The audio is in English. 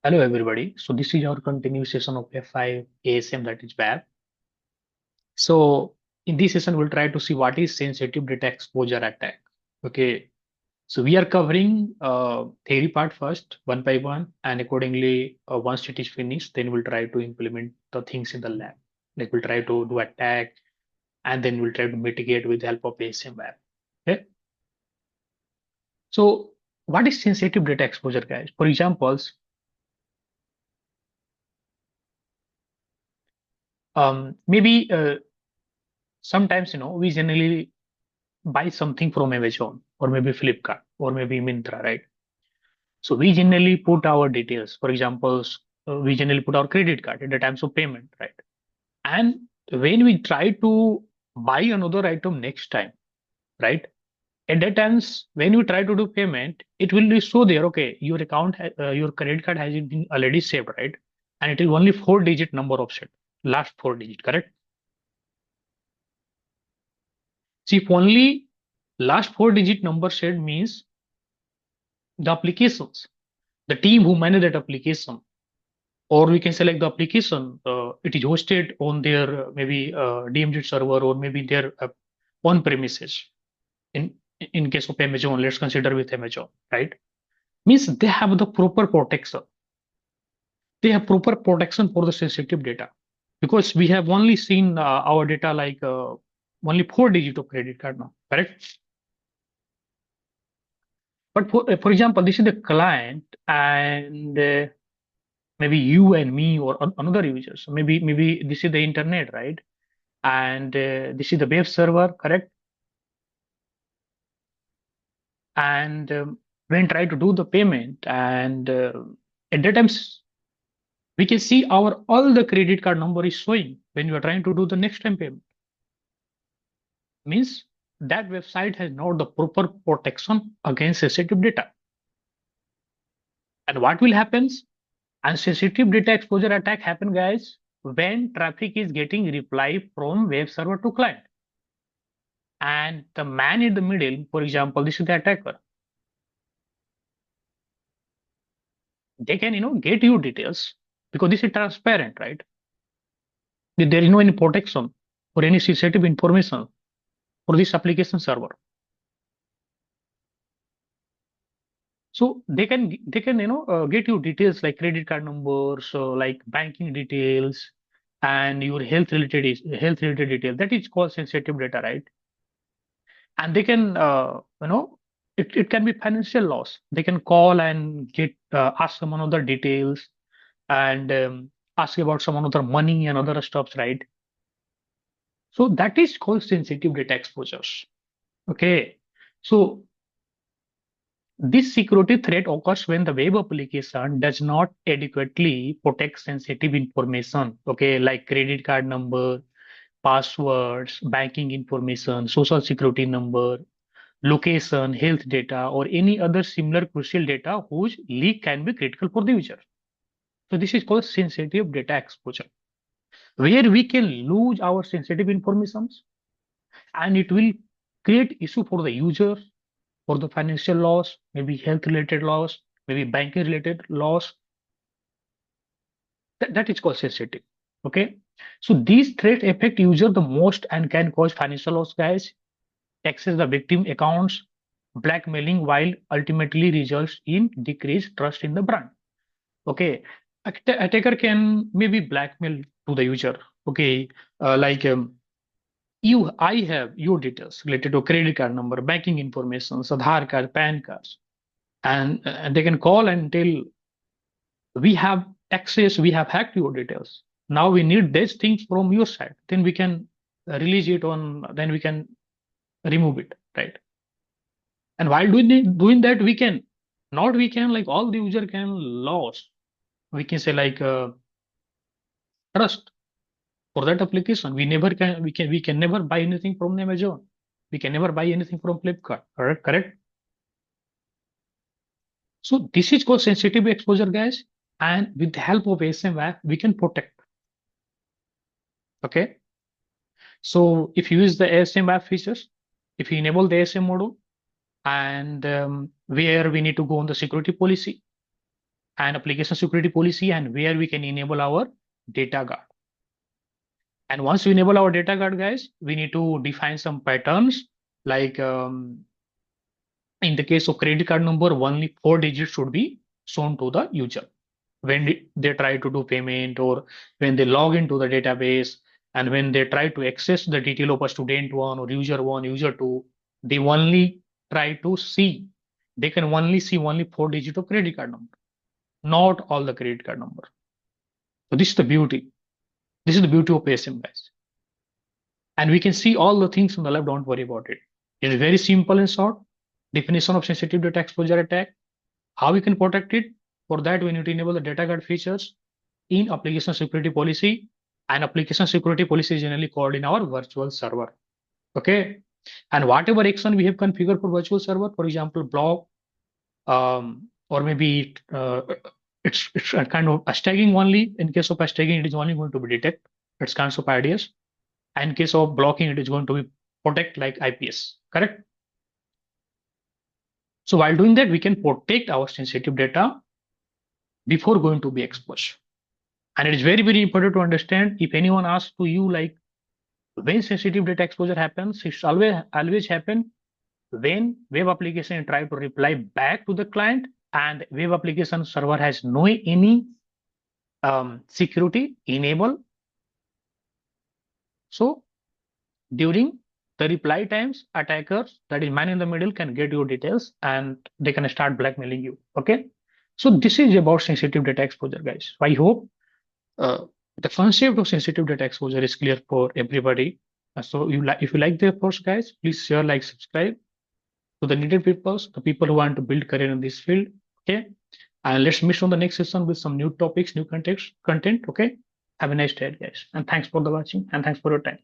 Hello everybody. So this is our continuation of F5 ASM, that is WAF. So in this session we'll try to see what is sensitive data exposure attack. Okay. So we are covering theory part first, one by one, and accordingly, once it is finished, then we'll try to implement the things in the lab. Like we'll try to do attack, and then we'll try to mitigate with the help of ASM WAF. Okay. So what is sensitive data exposure, guys? For examples, maybe sometimes we generally buy something from Amazon or maybe Flipkart or maybe Myntra, right? So we generally put our details. For example, we generally put our credit card at the times of payment, right? And when we try to buy another item next time, right? At that times, when you try to do payment, it will be show there, okay, your your credit card has been already saved, right? And it is only 4-digit number of set, last 4 digit, correct? See, if only last 4-digit number set means the applications, the team who manage that application, or we can select the application, it is hosted on their maybe DMZ server or maybe their on premises. In in case of Amazon, let's consider with Amazon, right? Means they have the proper protection. They have proper protection for the sensitive data because we have only seen our data like only 4 digit of credit card now, correct? But for example, this is the client and maybe you and me or another users. Maybe this is the internet, right? And this is the web server, correct? And when try to do the payment, and at that times we can see our all the credit card number is showing when you are trying to do the next time payment. Means that website has not the proper protection against sensitive data. And what will happen? And sensitive data exposure attack happen, guys, when traffic is getting reply from web server to client. And the man in the middle, for example, this is the attacker. They can, get you details because this is transparent, right? There is no any protection or any sensitive information for this application server. So they can get you details like credit card numbers, like banking details, and your health related details. That is called sensitive data, right? And they can it can be financial loss. They can call and get ask some other details and ask about some other money and other stuffs, right? So that is called sensitive data exposures. Okay. So this security threat occurs when the web application does not adequately protect sensitive information, okay, like credit card number, passwords, banking information, social security number, location, health data, or any other similar crucial data whose leak can be critical for the user. So this is called sensitive data exposure, where we can lose our sensitive informations and it will create issue for the user, for the financial loss, maybe health related loss, maybe banking related loss. That is called sensitive. Okay. So these threats affect user the most and can cause financial loss, guys, access the victim accounts, blackmailing, while ultimately results in decreased trust in the brand. Okay. Attacker can maybe blackmail to the user. Okay. Like I have your details related to credit card number, banking information, Aadhaar card, PAN cards, and they can call and tell we have access, we have hacked your details. Now we need these things from your side. Then we can release it on. Then we can remove it, right? And while doing that, we can not we can like all the user can lose. We can say like trust for that application. We can never buy anything from Amazon. We can never buy anything from Flipkart. Correct, correct. So this is called sensitive exposure, guys. And with the help of ASM app, we can protect. Okay. So if you use the ASM app features, if you enable the ASM module, and where we need to go on the security policy, and application security policy, and where we can enable our data guard. And once we enable our data guard, guys, we need to define some patterns like in the case of credit card number, only 4 digits should be shown to the user when they try to do payment or when they log into the database, and when they try to access the detail of a student one or user one, user two, they only try to see, they can only see only 4 digits of credit card number, not all the credit card number. So this is the beauty. This is the beauty of ASM, guys. And we can see all the things on the left. Don't worry about it. It's very simple and short. Definition of sensitive data exposure attack, how we can protect it. For that, we need to enable the data guard features in application security policy, and application security policy is generally called in our virtual server. Okay. And whatever action we have configured for virtual server, for example, block, or maybe it's a kind of a tagging only. In case of a tagging, it is only going to be detect. It's kinds of ideas. And in case of blocking, it is going to be protect like IPS. Correct. So while doing that, we can protect our sensitive data before going to be exposed. And it is very, very important to understand, if anyone asks to you like when sensitive data exposure happens, it's always happen when web application try to reply back to the client and web application server has no any security enable. So during the reply times, attackers, that is man in the middle, can get your details and they can start blackmailing you. Okay. So this is about sensitive data exposure, guys. I hope uh, the concept of sensitive data exposure is clear for everybody. So if you like the post, guys, please share, like, subscribe to the needed people, the people who want to build career in this field. Okay. And let's meet on the next session with some new topics, new content. Okay. Have a nice day, guys. And thanks for the watching and thanks for your time.